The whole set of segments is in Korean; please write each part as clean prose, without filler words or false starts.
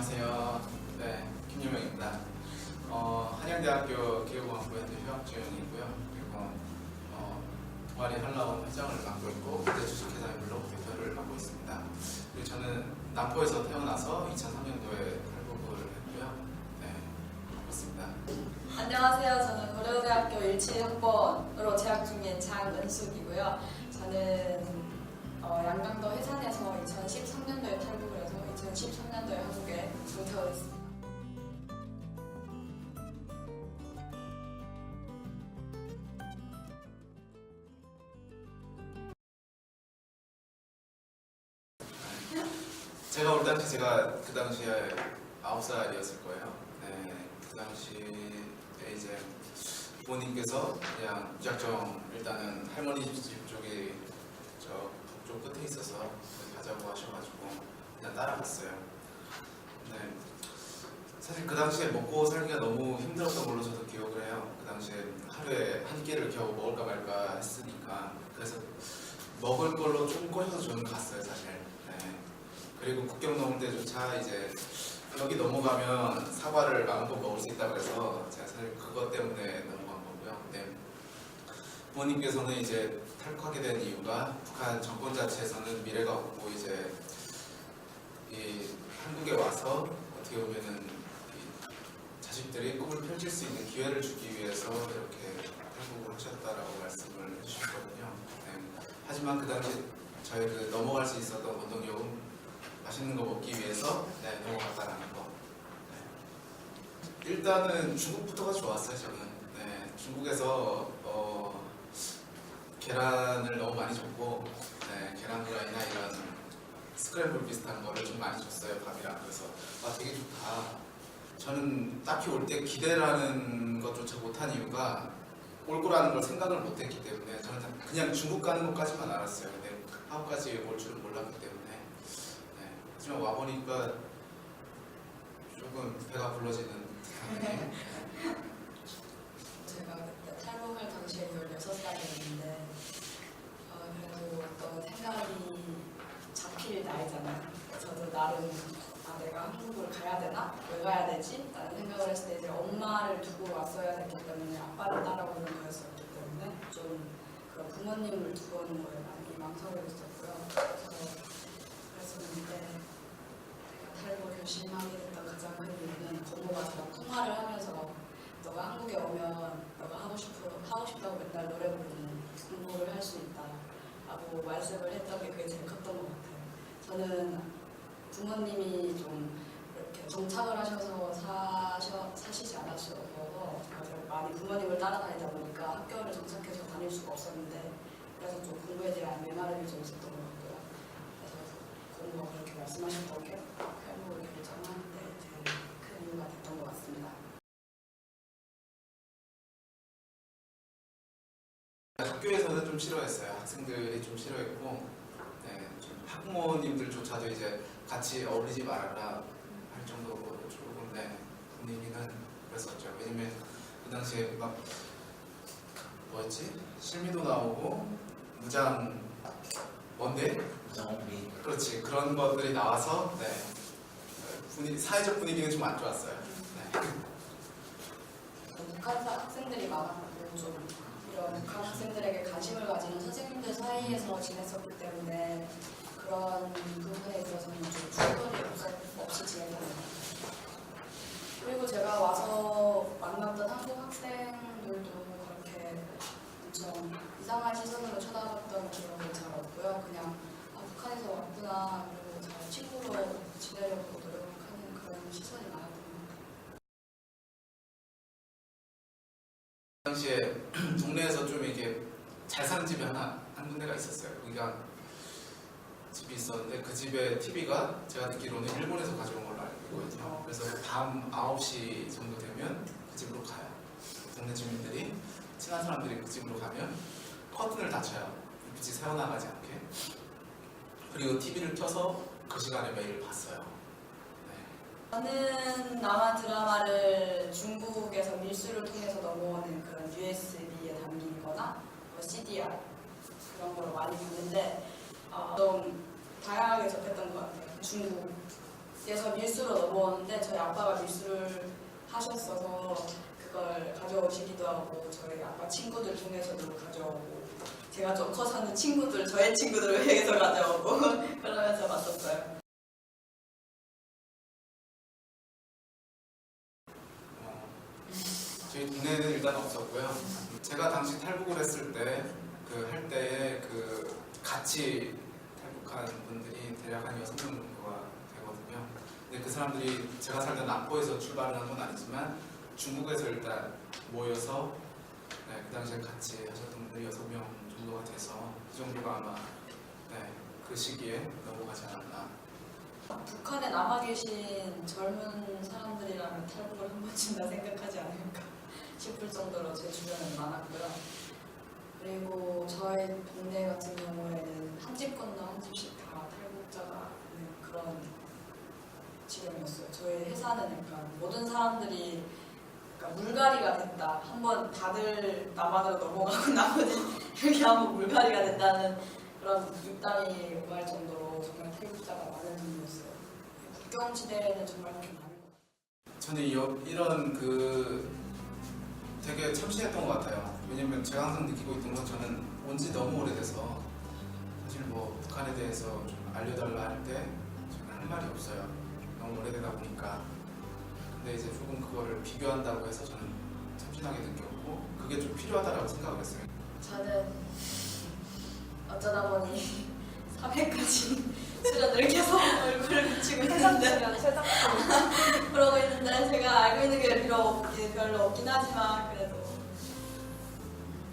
안녕하세요. 네, 김유명입니다. 한양대학교 기후공학부에서 휴학 중이고요. 그리고 동아리 한라원 회장을 맡고 있고 국제 주식회사의 블로그 대표를 맡고 있습니다. 그리고 저는 남포에서 태어나서 2003년도에 탈북을 했고요. 네, 그렇습니다. 안녕하세요. 저는 고려대학교 17학번으로 재학 중인 장은숙이고요. 저는 양강도 해산에서 2013년도에 탈북을 해서 2013년도에 한국에 정착을 했습니다. 제가 올 당시 제가 그 당시에 9살이었을 거예요. 네, 그 당시에 이제 부모님께서 그냥 무작정 일단은 할머니 집 쪽이 저 북쪽 끝에 있어서 거기 가자고 하셔가지고 그냥 따라갔어요. 네, 사실 그 당시에 먹고 살기가 너무 힘들었던 걸로 저도 기억을 해요. 그 당시에 하루에 한 끼를 겨우 먹을까 말까 했으니까 그래서 먹을 걸로 좀 꼬셔서 저는 갔어요, 사실. 네. 그리고 국경 넘을 때조차 이제 여기 넘어가면 사과를 마음껏 먹을 수 있다고 해서 제가 사실 그것 때문에 넘어간 거고요. 근데 부모님께서는 이제 탈북하게 된 이유가 북한 정권 자체에서는 미래가 없고 이제 이 한국에 와서 어떻게 보면은 이 자식들이 꿈을 펼칠 수 있는 기회를 주기 위해서 이렇게 탈북을 하셨다라고 말씀을 해주셨거든요. 네. 하지만 그 당시 저희 그 넘어갈 수 있었던 원동력은 맛있는 거 먹기 위해서 넘어갔다라는 거. 네. 일단은 중국부터가 좋았어요, 저는. 네. 중국에서 계란을 너무 많이 줬고, 네, 계란 후라이나 이런 스크램블 비슷한 거를 좀 많이 줬어요, 밥이랑. 그래서 되게 좋다. 저는 딱히 올 때 기대라는 것조차 못한 이유가 올 거라는 걸 생각을 못했기 때문에 저는 그냥 중국 가는 것까지만 알았어요. 근데 한국까지 올 줄은 몰랐기 때문에. 네. 하지만 와보니까 조금 배가 불러지는 듯한 제가 그때 탈북할 당시에 16살이었는데 그래도 어떤 생각이 잡힐 나이잖아요. 저도 나름 내가 한국을 가야 되나? 왜 가야 되지? 라는 생각을 했을 때 이제 엄마를 두고 왔어야 됐기 때문에 아빠를 따라오는 거였었기 때문에 좀 그런 부모님을 두고 오는 거에 많이 망설이고 있었고요. 그랬었는데 제가 탈북 결심하게 됐던 가장 큰 이유는 고모가 저랑 통화를 하면서 너가 한국에 오면 너가 하고 싶다고 맨날 노래 부르는 공부를 할 수 있다 라고 말씀을 했던 게 그게 제일 컸던 것 같아요. 저는 부모님이 좀 이렇게 정착을 하셔서 사시지 않았어서 많이 부모님을 따라다니다 보니까 학교를 정착해서 다닐 수가 없었는데 그래서 좀 공부에 대한 메마름이 좀 있었던 것 같고요. 그래서 공부가 그렇게 말씀하셨던 게 탈북을 결정하는데 제일 큰 이유가 됐던 것 같습니다. 학교에서는 좀 싫어했어요. 학생들이 좀 싫어했고, 네, 좀 학부모님들조차도 이제 같이 어울리지 말아라 할 정도로 조금 분위기는 그랬었죠. 왜냐면 그 당시에 막 뭐였지? 실미도 나오고 무장 뭔데? 무장원비. 그렇지, 그런 것들이 나와서 사회적 분위기는 좀 안 좋았어요. 네. 북한 학생들이 많았고 좀 이런 북한 학생들에게 관심을 가지는 선생님들 사이에서 지냈었기 때문에 그런 부분에 있어서는 좀 충돌이 없이 지냈던 것 같아요. 그리고 제가 와서 만났던 한국 학생들도 그렇게 엄청 이상한 시선으로 쳐다봤던 기억은 잘 없고요. 그냥 북한에서 왔구나 그리고 잘 친구로 지내려고 노력하는 그런 시선이 많았던 것 같아요. 당시에 동네에서 좀 이렇게 잘 사는 집이 한 군데가 있었어요. 거기가 집이 있었는데 그 집의 TV가 제가 듣기로는 일본에서 가져온 걸로 알고 있거든요. 그래서 밤 9시 정도 되면 그 집으로 가요. 동네 주민들이, 친한 사람들이 그 집으로 가면 커튼을 닫혀요. 불빛이 새어나가지 않게. 그리고 TV를 켜서 그 시간에 매일 봤어요. 저는 남한 드라마를 중국에서 밀수를 통해서 넘어오는 그런 USB에 담기거나 CDR 그런 거를 많이 봤는데 좀 다양하게 접했던 것 같아요. 중국 에서 밀수로 넘어오는데 저희 아빠가 밀수를 하셨어서 그걸 가져오시기도 하고 저희 아빠 친구들 중에서도 가져오고 제가 좀 커서는 친구들 저의 친구들을 위해서 가져오고 그러면서 봤었어요. 저희 동네는 일단 없었고요. 제가 당시 탈북을 했을 때 그 할 때에 그 같이 탈북한 분들이 대략 한 6명 정도가 되거든요. 근데 그 사람들이 제가 살던 남포에서 출발을 한 건 아니지만 중국에서 일단 모여서 그 당시에 같이 하셨던 분들이 6명 정도가 돼서 그 정도가 아마 그 시기에 넘어가지 않았나. 북한에 남아 계신 젊은 사람들이라면 탈북을 한 번쯤 다 생각하지 않을까 싶을 정도로 제 주변에 많았고요. 그리고 저희 동네 같은 경우에는 한 집 건너 한 집씩 다 탈북자가 있는 그런 지경이었어요. 저희 회사는 약간 모든 사람들이 그러니까 물갈이가 됐다. 한번 다들 남한으로 넘어가고 나머지 여기 한번 물갈이가 됐다는 그런 입담이 오갈 정도로 정말 탈북자가 많은 동네였어요. 국경지대에는 정말 그렇게 많은 것 같아요. 저는 이런 그 되게 참신했던 것 같아요. 왜냐면 제가 항상 느끼고 있던 건 저는 온 지 너무 오래돼서 사실 뭐 북한에 대해서 좀 알려달라 할 때 저는 할 말이 없어요. 너무 오래되다 보니까. 근데 이제 조금 그거를 비교한다고 해서 저는 참신하게 느꼈고 그게 좀 필요하다라고 생각을 했어요. 저는 어쩌다 보니 3회까지 수련을 계속 얼굴을 비치고 있는데 그러고 있는데 제가 알고 있는 게 별로 없긴 하지만 그래도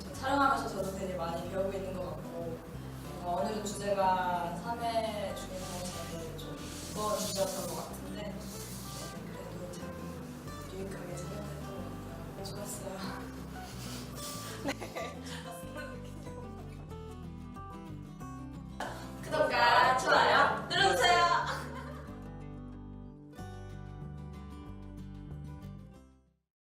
좀 촬영하면서 저도 되게 많이 배우고 있는 것 같고 오늘은 주제가 3회 중에서 되게 좀 무거운 주제였던 것 같은데 그래도 참 유익하게 촬영했던 것 같아요. 좋았어요. 네.